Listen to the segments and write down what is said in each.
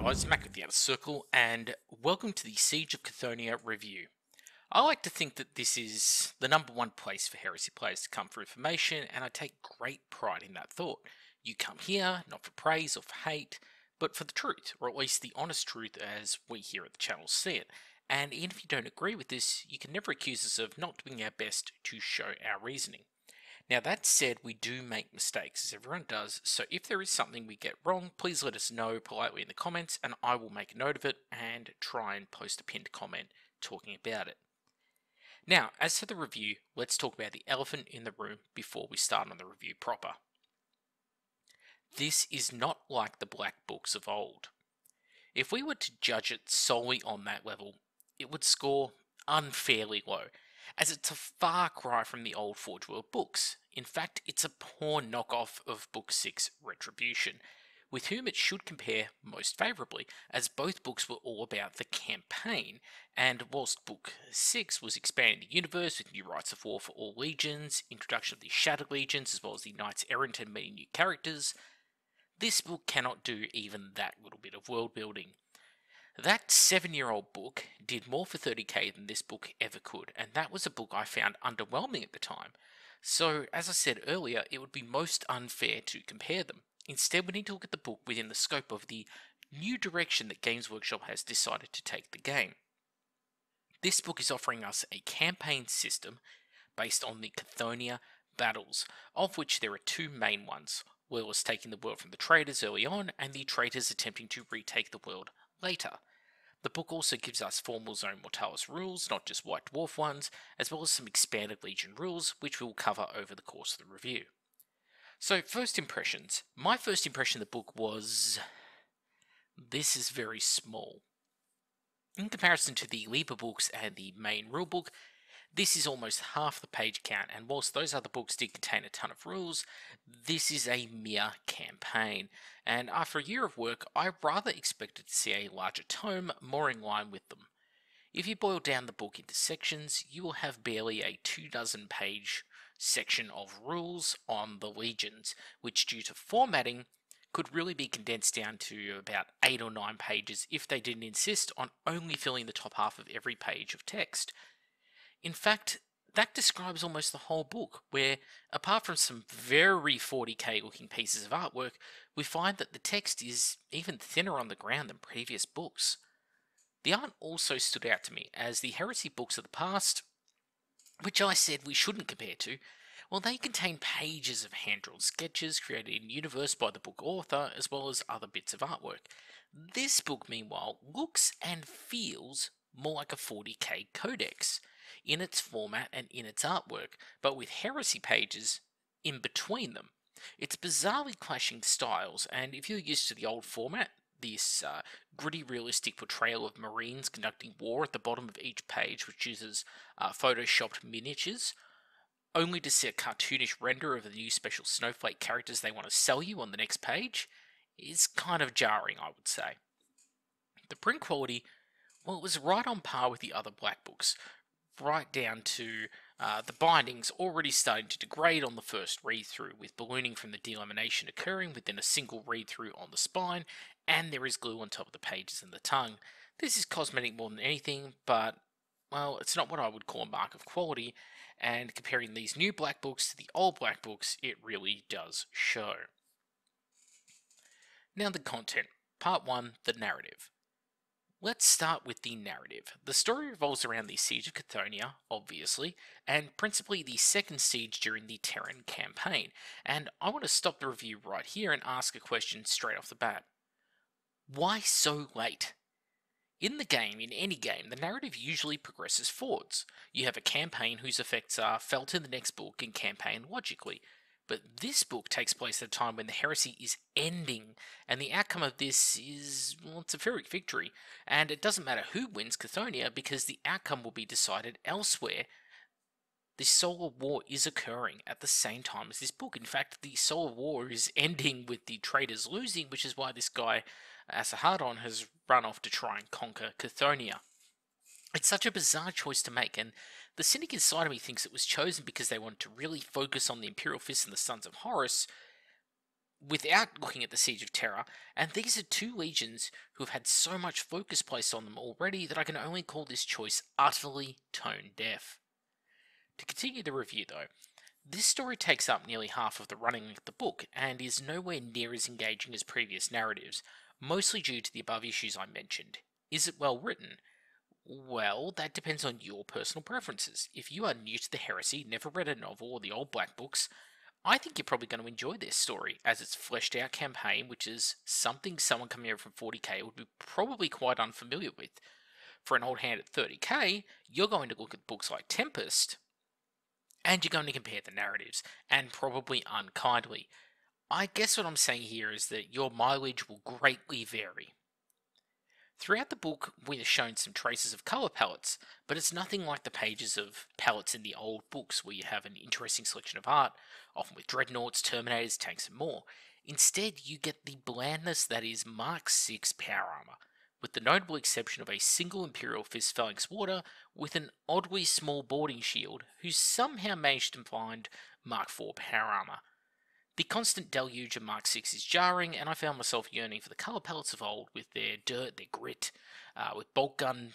guys, Mac with the Outer Circle, and welcome to the Siege of Cthonia review. I like to think that this is the #1 place for heresy players to come for information, and I take great pride in that thought. You come here, not for praise or for hate, but for the truth, or at least the honest truth as we here at the channel see it. And even if you don't agree with this, you can never accuse us of not doing our best to show our reasoning. Now that said, we do make mistakes, as everyone does, so if there is something we get wrong, please let us know politely in the comments, and I will make a note of it and try and post a pinned comment talking about it. Now, as for the review, let's talk about the elephant in the room before we start on the review proper. This is not like the black books of old. If we were to judge it solely on that level, it would score unfairly low, as it's a far cry from the old Forge World books. In fact, it's a poor knockoff of Book 6 Retribution, with whom it should compare most favourably, as both books were all about the campaign, and whilst Book 6 was expanding the universe with new rights of war for all legions, introduction of the Shattered Legions, as well as the Knights Errant and many new characters, this book cannot do even that little bit of world building. That 7-year-old book did more for 30k than this book ever could, and that was a book I found underwhelming at the time. So, as I said earlier, it would be most unfair to compare them. Instead, we need to look at the book within the scope of the new direction that Games Workshop has decided to take the game. This book is offering us a campaign system based on the Cthonia battles, of which there are two main ones: Loyalists taking the world from the traitors early on, and the traitors attempting to retake the world later. The book also gives us formal Zone Mortalis rules, not just White Dwarf ones, as well as some expanded Legion rules, which we'll cover over the course of the review. So, first impressions. My first impression of the book was, this is very small. In comparison to the Liber books and the main rulebook, this is almost half the page count, and whilst those other books did contain a ton of rules, this is a mere campaign, and after a year of work, I rather expected to see a larger tome more in line with them. If you boil down the book into sections, you will have barely a 24 page section of rules on the legions, which due to formatting could really be condensed down to about 8 or 9 pages if they didn't insist on only filling the top half of every page of text. In fact, that describes almost the whole book, where, apart from some very 40k looking pieces of artwork, we find that the text is even thinner on the ground than previous books. The art also stood out to me, as the heresy books of the past, which I said we shouldn't compare to, well, they contain pages of hand-drawn sketches created in universe by the book author, as well as other bits of artwork. This book, meanwhile, looks and feels more like a 40k codex, in its format and in its artwork, but with heresy pages in between them. It's bizarrely clashing styles, and if you're used to the old format, this gritty realistic portrayal of Marines conducting war at the bottom of each page, which uses photoshopped miniatures, only to see a cartoonish render of the new special snowflake characters they want to sell you on the next page, is kind of jarring, I would say. The print quality, well, it was right on par with the other black books, right down to the bindings already starting to degrade on the first read-through, with ballooning from the delamination occurring within a single read-through on the spine, and there is glue on top of the pages and the tongue. This is cosmetic more than anything, but, well, it's not what I would call a mark of quality, and comparing these new black books to the old black books, it really does show. Now the content. Part 1, the narrative. Let's start with the narrative. The story revolves around the Siege of Cthonia, obviously, and principally the second siege during the Terran campaign, and I want to stop the review right here and ask a question straight off the bat. Why so late? In the game, in any game, the narrative usually progresses forwards. You have a campaign whose effects are felt in the next book and campaign logically. But this book takes place at a time when the heresy is ending, and the outcome of this is, well, it's a Pyrrhic victory, and it doesn't matter who wins Cthonia because the outcome will be decided elsewhere. The Solar War is occurring at the same time as this book. In fact, the Solar War is ending with the traitors losing, which is why this guy, Asahardon, has run off to try and conquer Cthonia. It's such a bizarre choice to make, and the cynic inside of me thinks it was chosen because they wanted to really focus on the Imperial Fist and the Sons of Horus, without looking at the Siege of Terror, and these are two legions who have had so much focus placed on them already that I can only call this choice utterly tone deaf. To continue the review though, this story takes up nearly half of the running of the book and is nowhere near as engaging as previous narratives, mostly due to the above issues I mentioned. Is it well written? Well, that depends on your personal preferences. If you are new to the heresy, never read a novel or the old black books, I think you're probably going to enjoy this story, as its fleshed out campaign, which is something someone coming over from 40k would be probably quite unfamiliar with. For an old hand at 30k, you're going to look at books like Tempest, and you're going to compare the narratives, and probably unkindly. I guess what I'm saying here is that your mileage will greatly vary. Throughout the book, we are shown some traces of colour palettes, but it's nothing like the pages of palettes in the old books where you have an interesting selection of art, often with dreadnoughts, terminators, tanks and more. Instead, you get the blandness that is Mark VI power armour, with the notable exception of a single Imperial Fist Phalanx Warder with an oddly small boarding shield, who somehow managed to find Mark IV power armour. The constant deluge of Mark VI is jarring, and I found myself yearning for the colour palettes of old with their dirt, their grit, with bolt gun,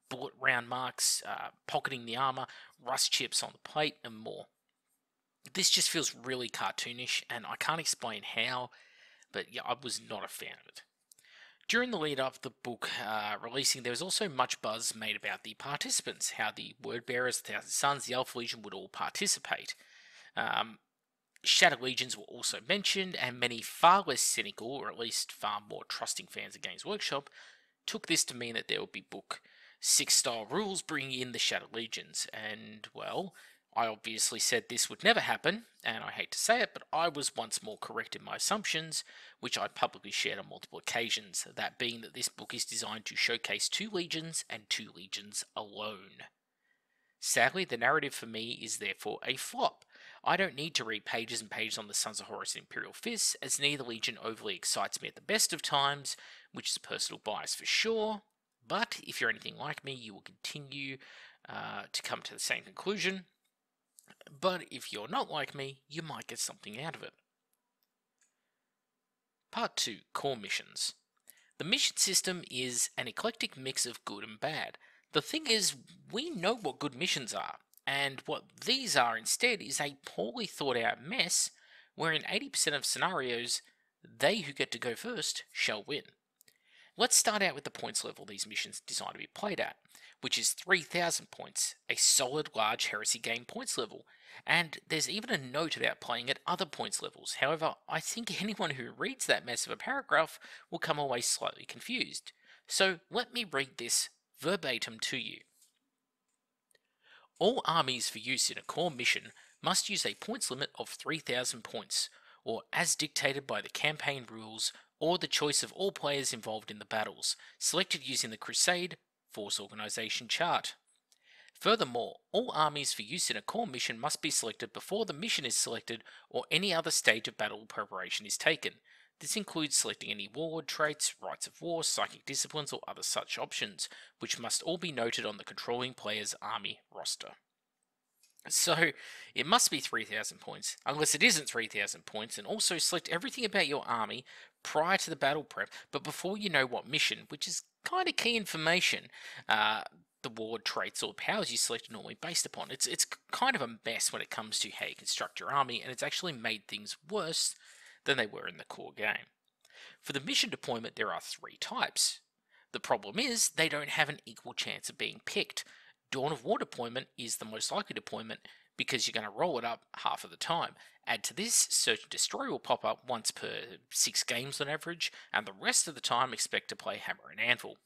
bullet round marks, pocketing the armour, rust chips on the plate, and more. This just feels really cartoonish, and I can't explain how, but yeah, I was not a fan of it. During the lead up to the book releasing, there was also much buzz made about the participants, how the Word Bearers, the Thousand Sons, the Elf Legion would all participate. Shadow Legions were also mentioned, and many far less cynical, or at least far more trusting fans of Games Workshop, took this to mean that there would be Book 6 style rules bringing in the Shadow Legions, and, well, I obviously said this would never happen, and I hate to say it, but I was once more correct in my assumptions, which I publicly shared on multiple occasions, that being that this book is designed to showcase 2 legions and 2 legions alone. Sadly, the narrative for me is therefore a flop. I don't need to read pages and pages on the Sons of Horus and Imperial Fists, as neither legion overly excites me at the best of times, which is a personal bias for sure, but if you're anything like me, you will continue to come to the same conclusion. But if you're not like me, you might get something out of it. Part 2. Core Missions. The mission system is an eclectic mix of good and bad. The thing is, we know what good missions are, and what these are instead is a poorly thought out mess where in 80% of scenarios, they who get to go first shall win. Let's start out with the points level these missions are designed to be played at, which is 3,000 points, a solid large heresy game points level, and there's even a note about playing at other points levels. However, I think anyone who reads that mess of a paragraph will come away slightly confused. So let me read this verbatim to you. All armies for use in a core mission must use a points limit of 3,000 points, or as dictated by the campaign rules or the choice of all players involved in the battles, selected using the Crusade Force Organization chart. Furthermore, all armies for use in a core mission must be selected before the mission is selected or any other stage of battle preparation is taken. This includes selecting any warlord traits, rites of war, psychic disciplines, or other such options, which must all be noted on the controlling player's army roster. So, it must be 3,000 points, unless it isn't 3,000 points, and also select everything about your army prior to the battle prep, but before you know what mission, which is kind of key information, the warlord traits or powers you select are normally based upon. It's kind of a mess when it comes to how you construct your army, and it's actually made things worse than they were in the core game. For the mission deployment, there are 3 types. The problem is, they don't have an equal chance of being picked. Dawn of War deployment is the most likely deployment because you're going to roll it up half of the time. Add to this, Search and Destroy will pop up once per 6 games on average, and the rest of the time expect to play Hammer and Anvil.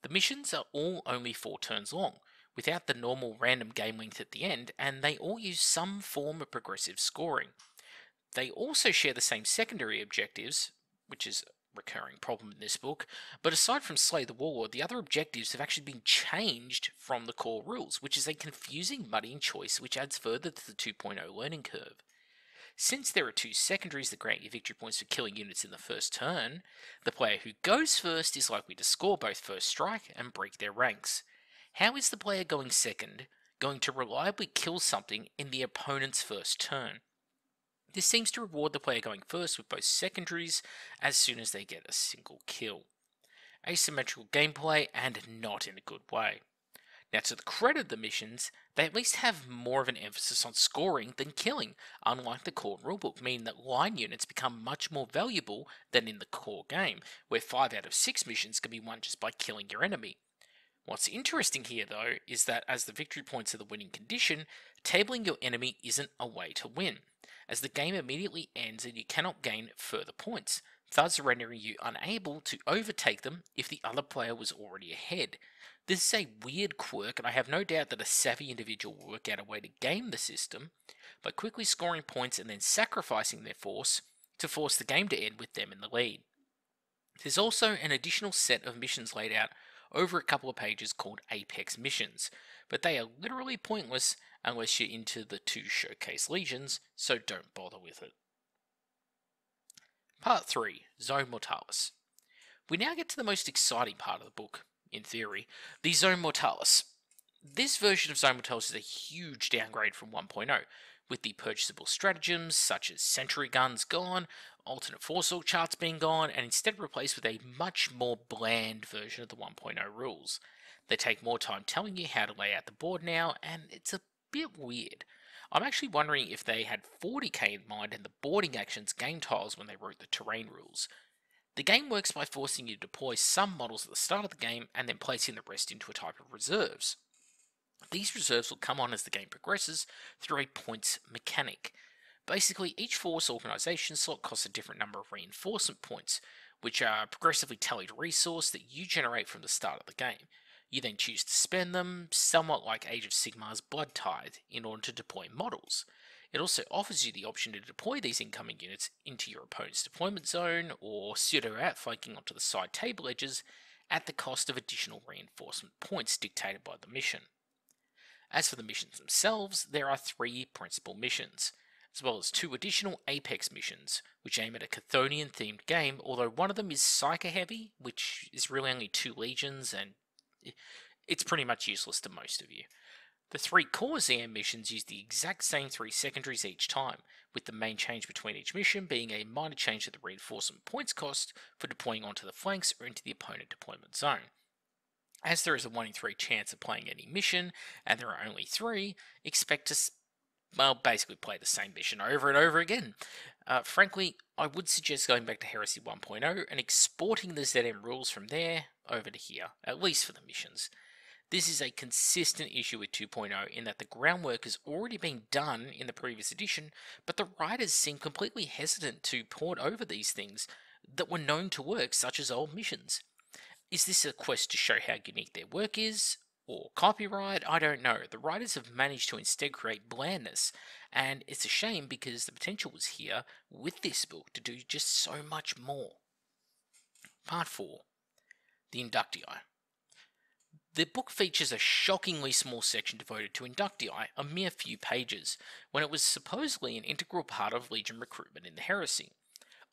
The missions are all only 4 turns long, without the normal random game length at the end, and they all use some form of progressive scoring. They also share the same secondary objectives, which is a recurring problem in this book, but aside from Slay the Warlord, the other objectives have actually been changed from the core rules, which is a confusing, muddying choice which adds further to the 2.0 learning curve. Since there are 2 secondaries that grant you victory points for killing units in the first turn, the player who goes first is likely to score both first strike and break their ranks. How is the player going second going to reliably kill something in the opponent's first turn? This seems to reward the player going first with both secondaries as soon as they get a single kill. Asymmetrical gameplay, and not in a good way. Now, to the credit of the missions, they at least have more of an emphasis on scoring than killing, unlike the core rulebook, meaning that line units become much more valuable than in the core game, where 5 out of 6 missions can be won just by killing your enemy. What's interesting here, though, is that as the victory points are the winning condition, tabling your enemy isn't a way to win, as the game immediately ends and you cannot gain further points, thus rendering you unable to overtake them if the other player was already ahead. This is a weird quirk, and I have no doubt that a savvy individual will work out a way to game the system by quickly scoring points and then sacrificing their force to force the game to end with them in the lead. There's also an additional set of missions laid out over a couple of pages called Apex missions, but they are literally pointless unless you're into the 2 showcase legions, so don't bother with it. Part 3, Zone Mortalis. We now get to the most exciting part of the book, in theory, the Zone Mortalis. This version of Zone Mortalis is a huge downgrade from 1.0, with the purchasable stratagems such as sentry guns gone, alternate force org charts being gone, and instead replaced with a much more bland version of the 1.0 rules. They take more time telling you how to lay out the board now, and it's a bit weird. I'm actually wondering if they had 40k in mind in the boarding actions game tiles when they wrote the terrain rules. The game works by forcing you to deploy some models at the start of the game and then placing the rest into a type of reserves. These reserves will come on as the game progresses through a points mechanic. Basically, each force organisation slot costs a different number of reinforcement points, which are a progressively tallied resource that you generate from the start of the game. You then choose to spend them, somewhat like Age of Sigmar's Blood Tithe, in order to deploy models. It also offers you the option to deploy these incoming units into your opponent's deployment zone, or pseudo outflanking onto the side table edges at the cost of additional reinforcement points dictated by the mission. As for the missions themselves, there are 3 principal missions, as well as 2 additional Apex missions, which aim at a Chthonian themed game, although one of them is Psyker heavy, which is really only 2 legions, and it's pretty much useless to most of you. The 3 core ZM missions use the exact same 3 secondaries each time, with the main change between each mission being a minor change to the reinforcement points cost for deploying onto the flanks or into the opponent deployment zone. As there is a 1 in 3 chance of playing any mission, and there are only 3, expect to basically play the same mission over and over again. Frankly, I would suggest going back to Heresy 1.0 and exporting the ZM rules from there over to here, at least for the missions. This is a consistent issue with 2.0 in that the groundwork has already been done in the previous edition, but the writers seem completely hesitant to port over these things that were known to work, such as old missions. Is this a quest to show how unique their work is? Or copyright? I don't know. The writers have managed to instead create blandness, and it's a shame because the potential was here with this book to do just so much more. Part 4. The Inductii. The book features a shockingly small section devoted to Inductii, a mere few pages, when it was supposedly an integral part of Legion recruitment in the Heresy.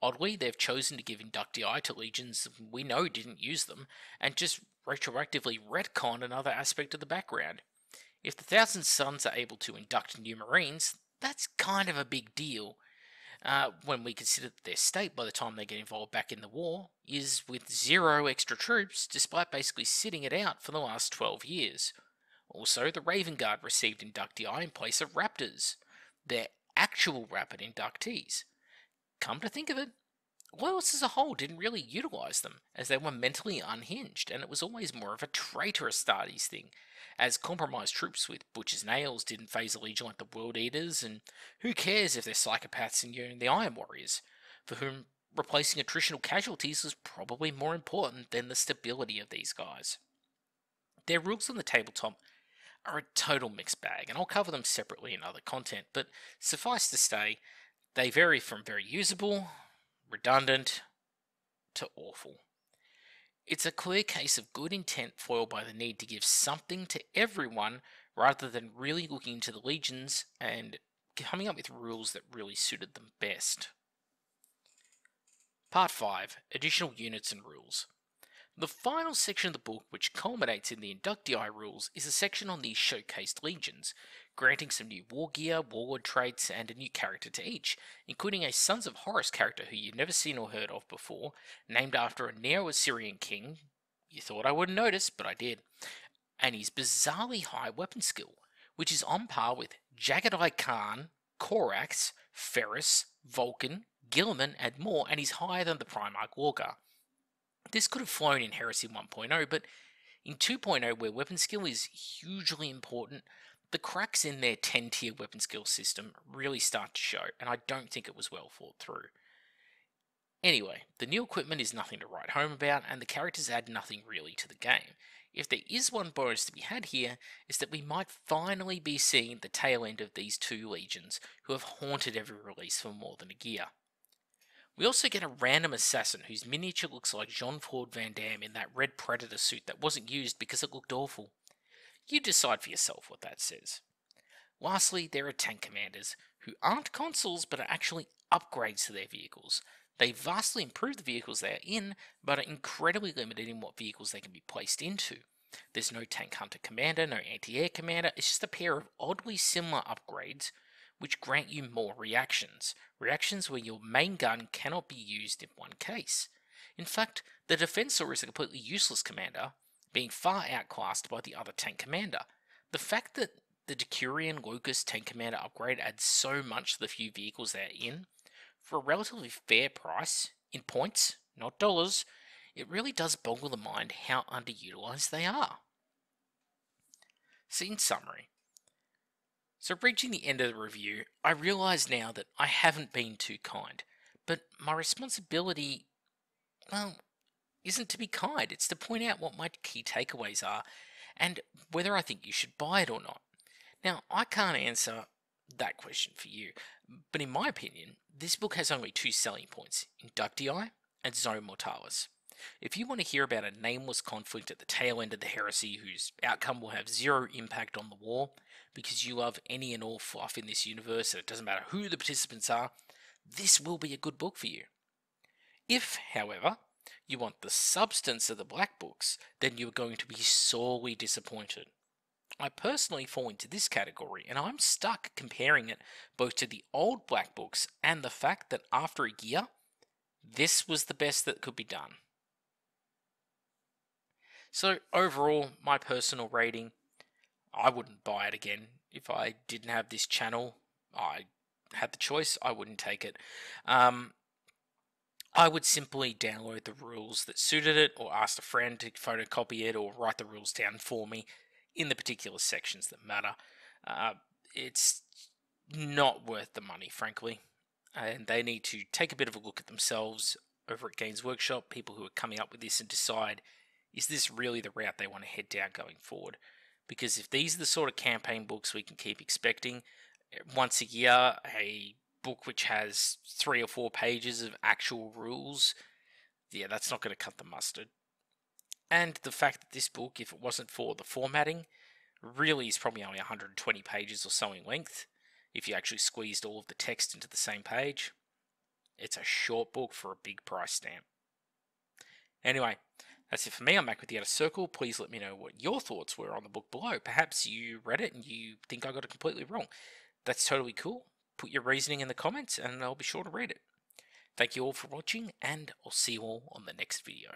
Oddly, they've chosen to give Inductii to legions we know didn't use them, and just retroactively retcon another aspect of the background. If the Thousand Sons are able to induct new Marines, that's kind of a big deal, when we consider that their state by the time they get involved back in the war is with 0 extra troops, despite basically sitting it out for the last 12 years. Also, the Raven Guard received Inductii in place of Raptors. They're actual Rapid inductees. Come to think of it, Loyalists as a whole didn't really utilise them, as they were mentally unhinged, and it was always more of a traitorous Astartes thing, as compromised troops with butcher's nails didn't phase a legion like the World Eaters, and who cares if they're psychopaths and you're the Iron Warriors, for whom replacing attritional casualties was probably more important than the stability of these guys. Their rules on the tabletop are a total mixed bag, and I'll cover them separately in other content, but suffice to say, they vary from very usable, redundant, to awful. It's a clear case of good intent foiled by the need to give something to everyone rather than really looking into the legions and coming up with rules that really suited them best. Part 5. Additional Units and Rules. The final section of the book, which culminates in the Inductii rules, is a section on these showcased legions, granting some new war gear, warlord traits, and a new character to each, including a Sons of Horus character who you've never seen or heard of before, named after a Neo-Assyrian king. You thought I wouldn't notice, but I did. And his bizarrely high weapon skill, which is on par with Jagadai Khan, Korax, Ferris, Vulcan, Gilliman, and more, and he's higher than the Primarch Walker. This could have flown in Heresy 1.0, but in 2.0, where weapon skill is hugely important, the cracks in their 10-tier weapon skill system really start to show, and I don't think it was well thought through. Anyway, the new equipment is nothing to write home about, and the characters add nothing really to the game. If there is one bonus to be had here, is that we might finally be seeing the tail end of these two legions, who have haunted every release for more than a year. We also get a random assassin whose miniature looks like Jean-Claude Van Damme in that red Predator suit that wasn't used because it looked awful. You decide for yourself what that says. Lastly, there are tank commanders, who aren't consoles but are actually upgrades to their vehicles. They vastly improve the vehicles they are in, but are incredibly limited in what vehicles they can be placed into. There's no tank hunter commander, no anti-air commander, it's just a pair of oddly similar upgrades which grant you more reactions. Reactions where your main gun cannot be used in one case. In fact, the Defensor is a completely useless commander, being far outclassed by the other tank commander. The fact that the Decurion Locust tank commander upgrade adds so much to the few vehicles they are in, for a relatively fair price, in points, not dollars, it really does boggle the mind how underutilized they are. So in summary, reaching the end of the review, I realise now that I haven't been too kind, but my responsibility, well, isn't to be kind, it's to point out what my key takeaways are, and whether I think you should buy it or not. Now, I can't answer that question for you, but in my opinion, this book has only two selling points, Inductii and Zone Mortalis. If you want to hear about a nameless conflict at the tail end of the heresy whose outcome will have zero impact on the war, because you love any and all fluff in this universe and it doesn't matter who the participants are, this will be a good book for you. If, however, you want the substance of the Black Books, then you are going to be sorely disappointed. I personally fall into this category, and I'm stuck comparing it both to the old Black Books and the fact that after a year, this was the best that could be done. So overall, my personal rating, I wouldn't buy it again. If I didn't have this channel, I had the choice, I wouldn't take it. I would simply download the rules that suited it, or ask a friend to photocopy it, or write the rules down for me in the particular sections that matter. It's not worth the money, frankly. And they need to take a bit of a look at themselves over at Games Workshop, people who are coming up with this, and decide, is this really the route they want to head down going forward? Because if these are the sort of campaign books we can keep expecting, once a year, a book which has 3 or 4 pages of actual rules, yeah, that's not going to cut the mustard. And the fact that this book, if it wasn't for the formatting, really is probably only 120 pages or so in length, if you actually squeezed all of the text into the same page. It's a short book for a big price stamp. Anyway, that's it for me. I'm back with the Outer Circle. Please let me know what your thoughts were on the book below. Perhaps you read it and you think I got it completely wrong. That's totally cool. Put your reasoning in the comments and I'll be sure to read it. Thank you all for watching, and I'll see you all on the next video.